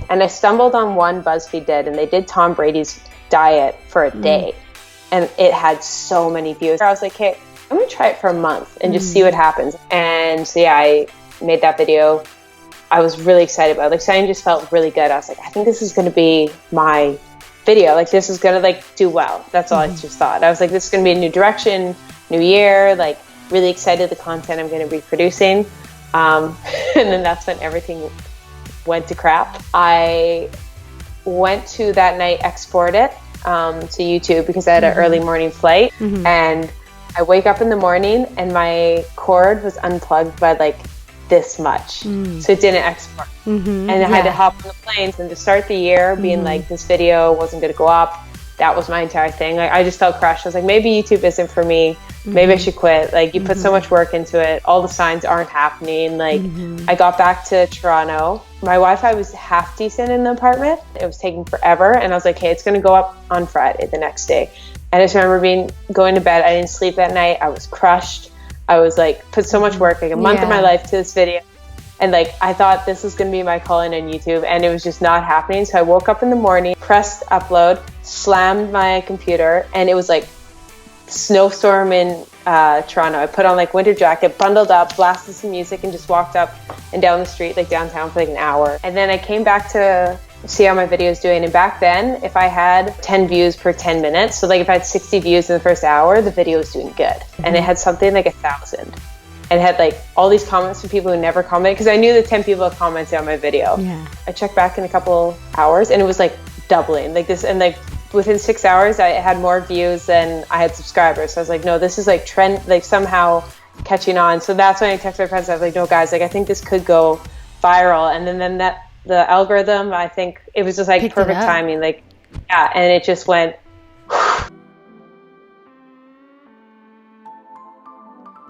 And I stumbled on one BuzzFeed did, and they did Tom Brady's diet for a day. And it had so many views. I was like, hey, I'm gonna try it for a month and just see what happens. And so yeah, I made that video. I was really excited about it. Like, something just felt really good. I was like, I think this is gonna be my video. Like, this is gonna like do well. That's all I just thought. I was like, this is gonna be a new direction, new year, like really excited the content I'm gonna be producing. And then that's when everything went to crap. I went to that night export it to YouTube because I had an early morning flight. And I wake up in the morning and my cord was unplugged by like this much. So it didn't export. And I had to hop on the planes, and to start the year being like, this video wasn't going to go up. That was my entire thing. Like, I just felt crushed. I was like, maybe YouTube isn't for me. Maybe I should quit. Like, you put so much work into it. All the signs aren't happening. Like, I got back to Toronto. My Wi-Fi was half decent in the apartment. It was taking forever. And I was like, hey, it's going to go up on Friday, the next day. And I just remember going to bed. I didn't sleep that night. I was crushed. I was like, put so much work, like a month of my life to this video. And like, I thought this was going to be my calling on YouTube, and it was just not happening. So I woke up in the morning, pressed upload, slammed my computer, and it was like snowstorm in Toronto. I put on like winter jacket, bundled up, blasted some music, and just walked up and down the street, like downtown, for like an hour. And then I came back to see how my video is doing. And back then, if I had 10 views per 10 minutes, so like if I had 60 views in the first hour, the video was doing good. And it had something like 1,000. And it had like all these comments from people who never commented, because I knew the 10 people had commented on my video. I checked back in a couple hours and it was like doubling like this. And like within 6 hours, I had more views than I had subscribers. So I was like, no, this is like trend, like somehow catching on. So that's when I texted my friends. I was like, no guys, like I think this could go viral. And then that the algorithm, I think it was just like picked perfect timing. Like, yeah. And it just went.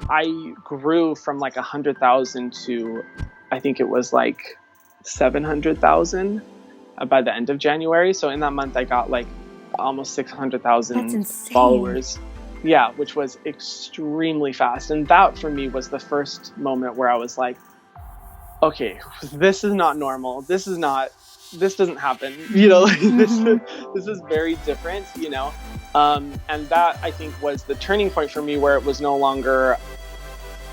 I grew from like 100,000 to, I think it was like 700,000 by the end of January. So in that month, I got like almost 600,000 followers. Yeah, which was extremely fast. And that for me was the first moment where I was like, okay, this is not normal. This doesn't happen. You know, like this is very different, you know? And that I think was the turning point for me, where it was no longer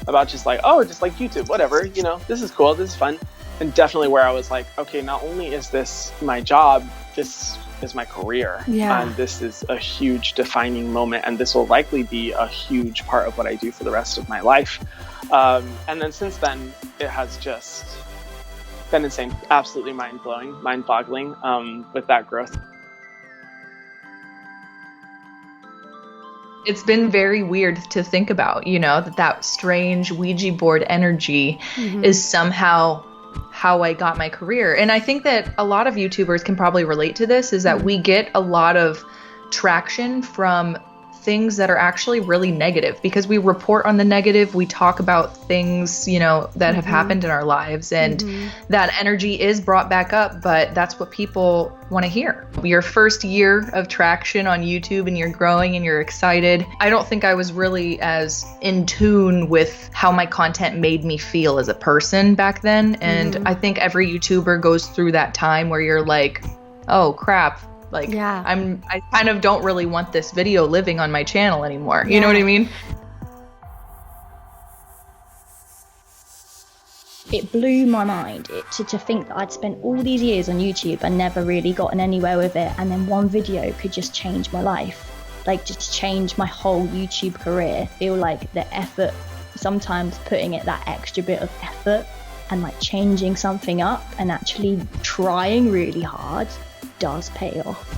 about just like, oh, just like YouTube, whatever, you know, this is cool, this is fun. And definitely where I was like, okay, not only is this my job, this is my career. And this is a huge defining moment, and this will likely be a huge part of what I do for the rest of my life. And then since then, it has just been insane, absolutely mind-blowing, mind-boggling with that growth. It's been very weird to think about, you know, that strange Ouija board energy is somehow how I got my career. And I think that a lot of YouTubers can probably relate to this, is that we get a lot of traction from things that are actually really negative, because we report on the negative, we talk about things, you know, that have happened in our lives, and that energy is brought back up, but that's what people want to hear. Your first year of traction on YouTube, and you're growing and you're excited. I don't think I was really as in tune with how my content made me feel as a person back then, and I think every YouTuber goes through that time where you're like, oh crap, like, I kind of don't really want this video living on my channel anymore. You know what I mean? It blew my mind to think that I'd spent all these years on YouTube and never really gotten anywhere with it. And then one video could just change my life, like just change my whole YouTube career. I feel like the effort, sometimes putting it that extra bit of effort and like changing something up and actually trying really hard does pay off.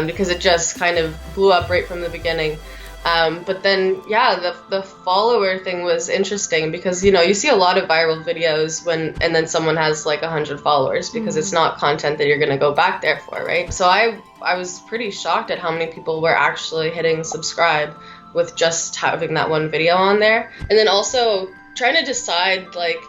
Because it just kind of blew up right from the beginning. But then, yeah, the follower thing was interesting, because, you know, you see a lot of viral videos and then someone has like 100 followers, because it's not content that you're going to go back there for, right? So I was pretty shocked at how many people were actually hitting subscribe with just having that one video on there. And then also trying to decide like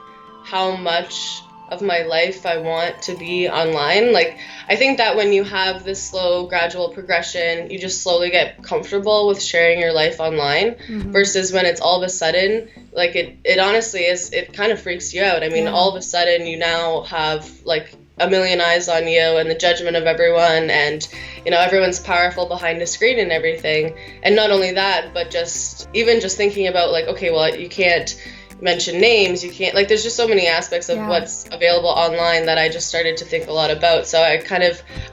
how much of my life I want to be online. Like, I think that when you have this slow, gradual progression, you just slowly get comfortable with sharing your life online, versus when it's all of a sudden, like it honestly is, it kind of freaks you out. I mean, all of a sudden you now have like a million eyes on you and the judgment of everyone, and you know, everyone's powerful behind a screen and everything. And not only that, but just even just thinking about like, okay, well, you can't mention names, you can't, like, there's just so many aspects of what's available online that I just started to think a lot about. So I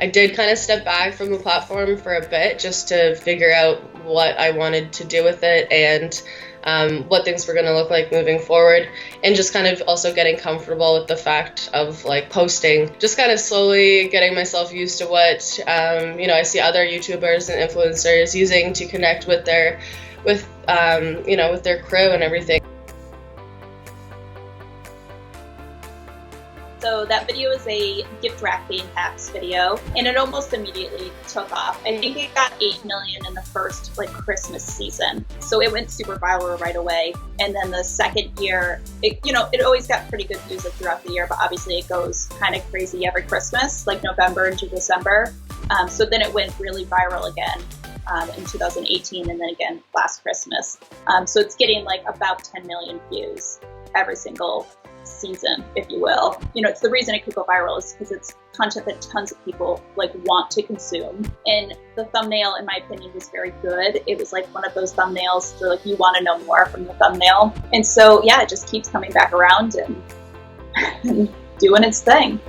did kind of step back from the platform for a bit just to figure out what I wanted to do with it, and what things were going to look like moving forward, and just kind of also getting comfortable with the fact of like posting, just kind of slowly getting myself used to what you know, I see other YouTubers and influencers using to connect with their you know, with their crew and everything. So that video is a gift wrapping packs video, and it almost immediately took off. I think it got 8 million in the first like Christmas season. So it went super viral right away. And then the second year, it always got pretty good views like throughout the year, but obviously it goes kind of crazy every Christmas, like November into December. So then it went really viral again in 2018, and then again last Christmas. So it's getting like about 10 million views every single season, if you will. You know, it's the reason it could go viral is because it's content that tons of people like want to consume. And the thumbnail, in my opinion, was very good. It was like one of those thumbnails that like you want to know more from the thumbnail. And so yeah, it just keeps coming back around and doing its thing.